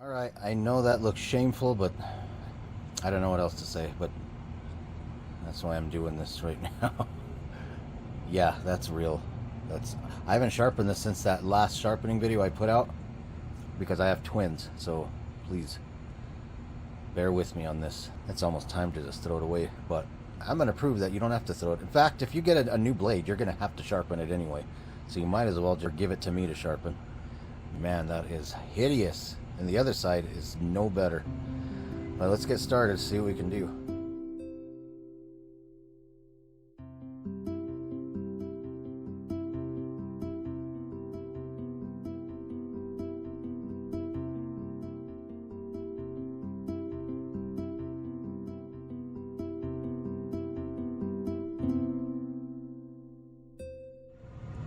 Alright, I know that looks shameful, but I don't know what else to say, but that's why I'm doing this right now. Yeah, that's real. I haven't sharpened this since that last sharpening video I put out because I have twins, so please bear with me on this. It's almost time to just throw it away, but I'm going to prove that you don't have to throw it. In fact, if you get a new blade, you're going to have to sharpen it anyway, so you might as well just give it to me to sharpen. Man, that is hideous. And the other side is no better. But let's get started, see what we can do.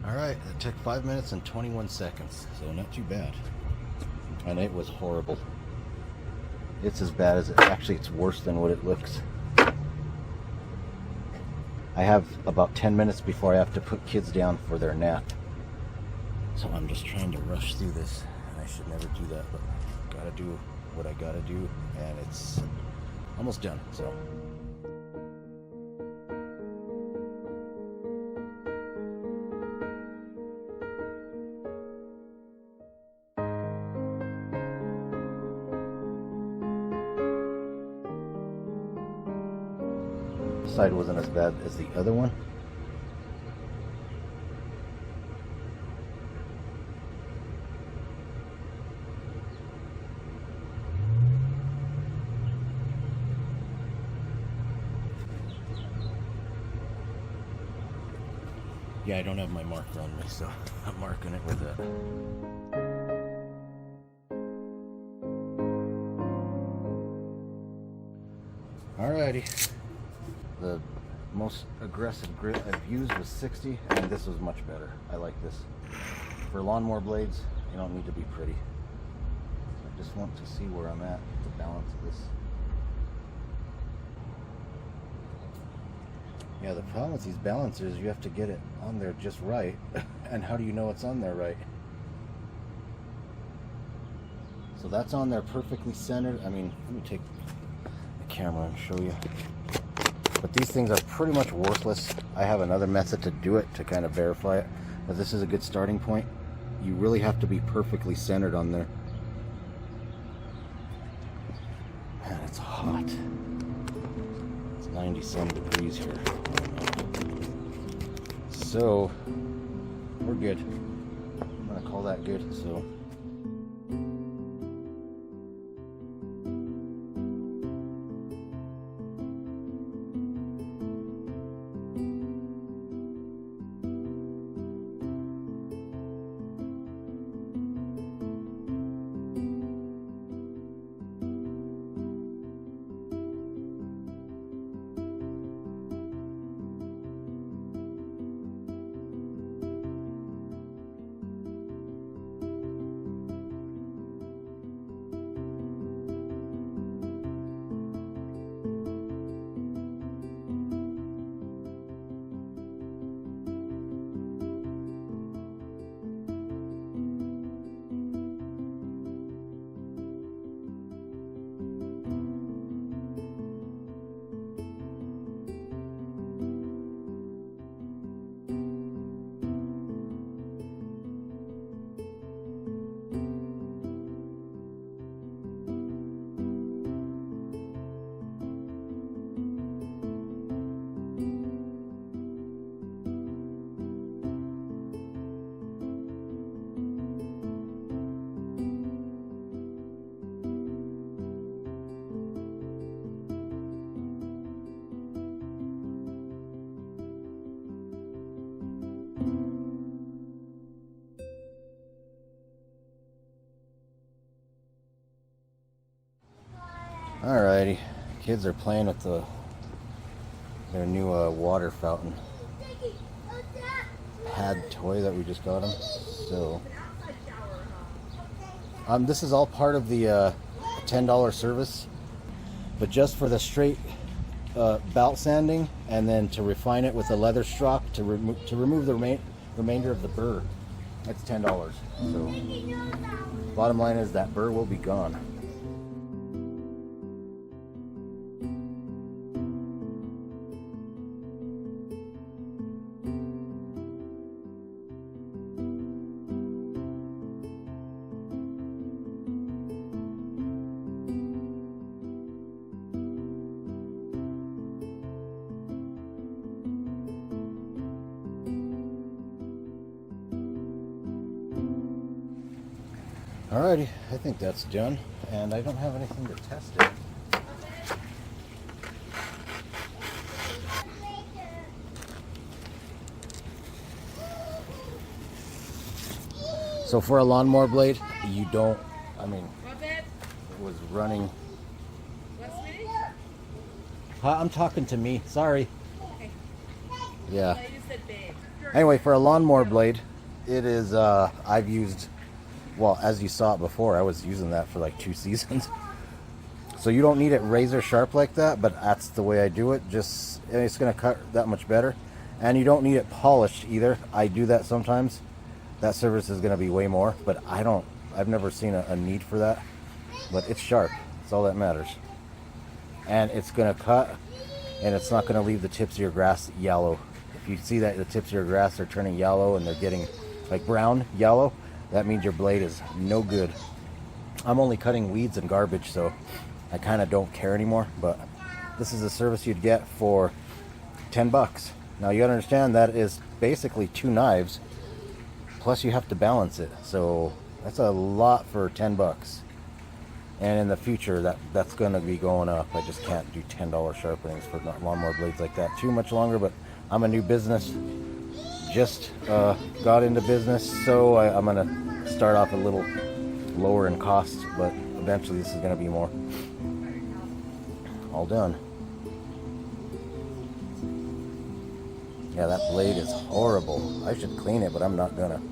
Alright, it took 5 minutes and 21 seconds, so not too bad. And it was horrible. It's as bad as actually it's worse than what it looks. I have about 10 minutes before I have to put kids down for their nap. So I'm just trying to rush through this. And I should never do that, but gotta do what I gotta do, and it's almost done, so. Side wasn't as bad as the other one. Yeah, I don't have my marker on me, so I'm marking it with that. Alrighty. The most aggressive grit I've used was 60, and this was much better. I like this. For lawnmower blades, you don't need to be pretty. I just want to see where I'm at, the balance of this. Yeah, the problem with these balancers, you have to get it on there just right. And how do you know it's on there right? So that's on there perfectly centered. I mean, let me take the camera and show you. But these things are pretty much worthless. I have another method to do it to kind of verify it, but this is a good starting point. You really have to be perfectly centered on there. Man, it's hot. It's 90-some degrees here. So, we're good. I'm gonna call that good, so. Alrighty, kids are playing with their new water fountain pad toy that we just got them. So this is all part of the $10 service, but just for the straight belt sanding, and then to refine it with a leather strop to remove the remainder of the burr. It's $10. So bottom line is that burr will be gone. Alrighty, I think that's done, and I don't have anything to test it. So for a lawnmower blade, you don't, I mean, it was running. I'm talking to me, sorry. Okay. Yeah. You said babe. Anyway, for a lawnmower blade, it is, I've used, well, as you saw it before, I was using that for like 2 seasons. So you don't need it razor sharp like that, but that's the way I do it. Just, it's going to cut that much better. And you don't need it polished either. I do that sometimes. That service is going to be way more, but I've never seen a need for that. But it's sharp. That's all that matters. And it's going to cut, and it's not going to leave the tips of your grass yellow. If you see that the tips of your grass are turning yellow and they're getting like brown, yellow, that means your blade is no good. I'm only cutting weeds and garbage, so I kind of don't care anymore. But this is a service you'd get for $10. Now you gotta understand that is basically 2 knives, plus you have to balance it. So that's a lot for $10. And in the future, that's gonna be going up. I just can't do $10 sharpenings for lawnmower blades like that too much longer. But I'm a new business. Just got into business, so I'm gonna start off a little lower in cost, but eventually this is gonna be more. All done. Yeah, that blade is horrible. I should clean it, but I'm not gonna.